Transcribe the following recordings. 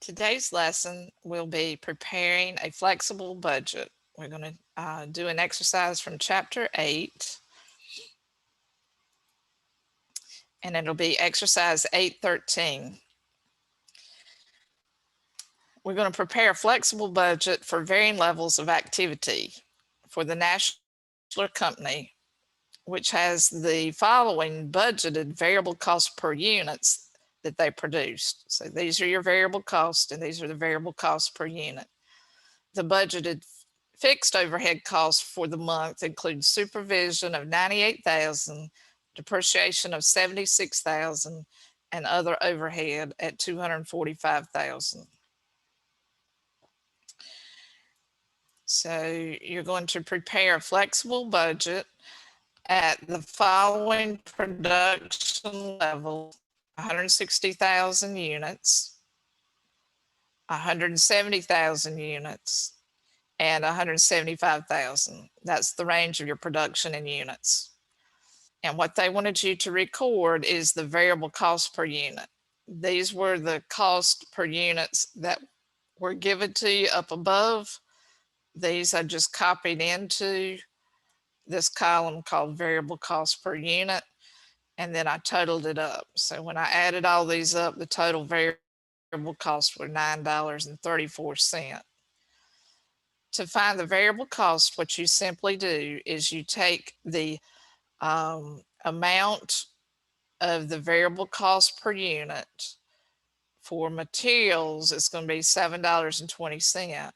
Today's lesson will be preparing a flexible budget. We're going to do an exercise from chapter 8, and it'll be exercise 813. We're going to prepare a flexible budget for varying levels of activity for the National Company, which has the following budgeted variable cost per units that they produced. So these are your variable costs, and these are the variable costs per unit. The budgeted fixed overhead costs for the month include supervision of $98,000, depreciation of $76,000, and other overhead at $245,000. So you're going to prepare a flexible budget at the following production level: 160,000 units, 170,000 units, and 175,000. That's the range of your production in units. And what they wanted you to record is the variable cost per unit. These were the cost per units that were given to you up above. These I just copied into this column called variable cost per unit, and then I totaled it up. So when I added all these up, the total variable costs were $9.34. To find the variable cost, what you simply do is you take the amount of the variable cost per unit. For materials, it's going to be $7.20.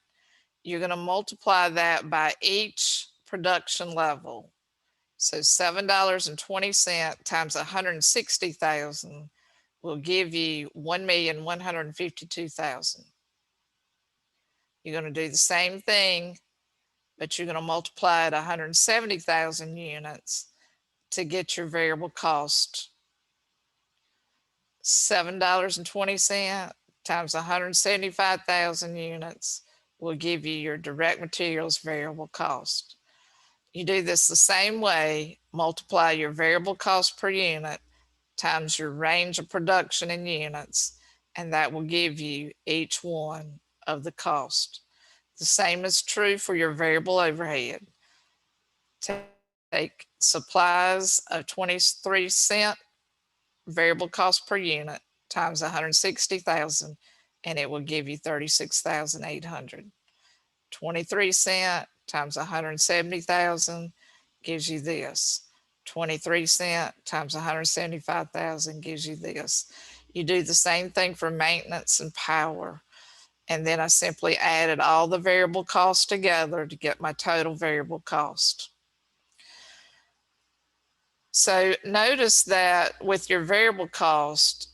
You're going to multiply that by each production level. So $7.20 times 160,000 will give you 1,152,000. You're going to do the same thing, but you're going to multiply it 170,000 units to get your variable cost. $7.20 times 175,000 units will give you your direct materials variable cost. You do this the same way, multiply your variable cost per unit times your range of production in units, and that will give you each one of the cost. The same is true for your variable overhead. Take supplies of 23-cent variable cost per unit times 160,000, and it will give you 36,800. 23-cent times 170,000 gives you this. 23-cent times 175,000 gives you this. You do the same thing for maintenance and power. And then I simply added all the variable costs together to get my total variable cost. So notice that with your variable cost,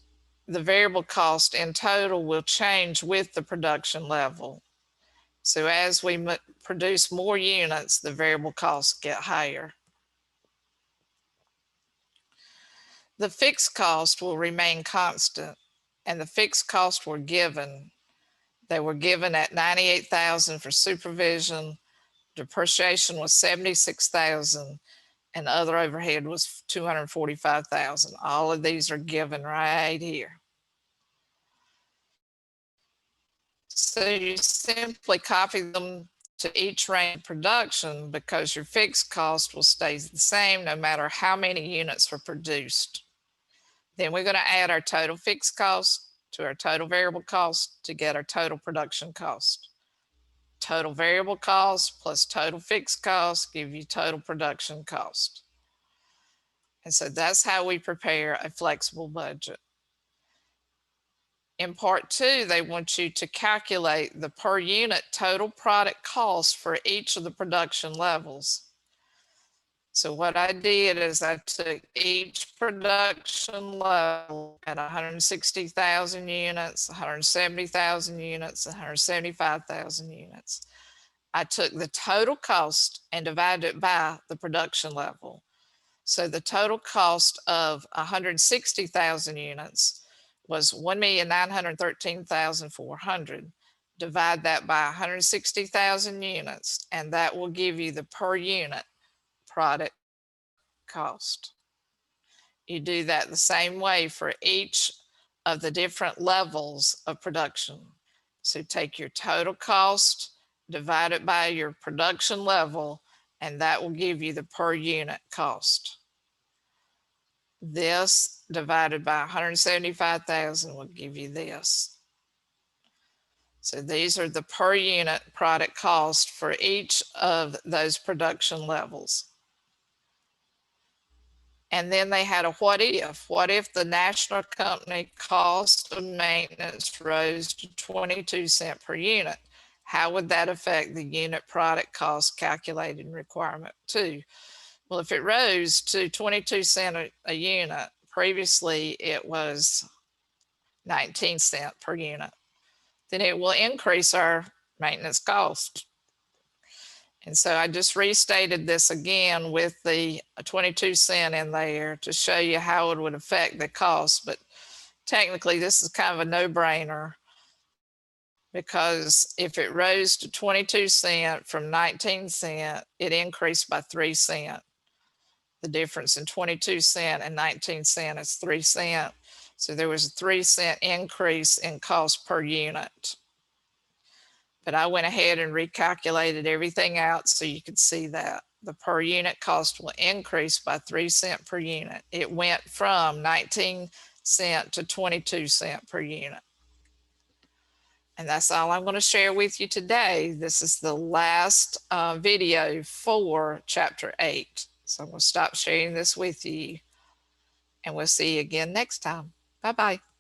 the variable cost in total will change with the production level. So as we produce more units, the variable costs get higher. The fixed cost will remain constant, and the fixed costs were given. They were given at $98,000 for supervision, depreciation was $76,000, and other overhead was $245,000. All of these are given right here. So you simply copy them to each range of production because your fixed cost will stay the same no matter how many units were produced. Then we're going to add our total fixed cost to our total variable cost to get our total production cost. Total variable cost plus total fixed cost give you total production cost. And so that's how we prepare a flexible budget. In part 2, they want you to calculate the per unit total product cost for each of the production levels. So what I did is I took each production level at 160,000 units, 170,000 units, 175,000 units. I took the total cost and divided it by the production level. So the total cost of 160,000 units was 1,913,400. Divide that by 160,000 units, and that will give you the per unit product cost. You do that the same way for each of the different levels of production. So take your total cost, divide it by your production level, and that will give you the per unit cost. This divided by 175,000 will give you this. So these are the per unit product cost for each of those production levels. And then they had a what if. What if the national company cost of maintenance rose to 22 cents per unit? How would that affect the unit product cost calculated in requirement 2? Well, if it rose to 22 cents a unit, previously it was 19 cents per unit, then it will increase our maintenance cost. And so I just restated this again with the 22 cent in there to show you how it would affect the cost. But technically, this is kind of a no-brainer, because if it rose to 22 cent from 19 cent, it increased by 3 cents. The difference in 22 cent and 19 cent is 3 cents. So there was a 3 cent increase in cost per unit. But I went ahead and recalculated everything out so you could see that the per unit cost will increase by 3 cents per unit. It went from 19 cent to 22 cent per unit. And that's all I'm going to share with you today. This is the last video for chapter 8. So I'm going to stop sharing this with you, and we'll see you again next time. Bye-bye.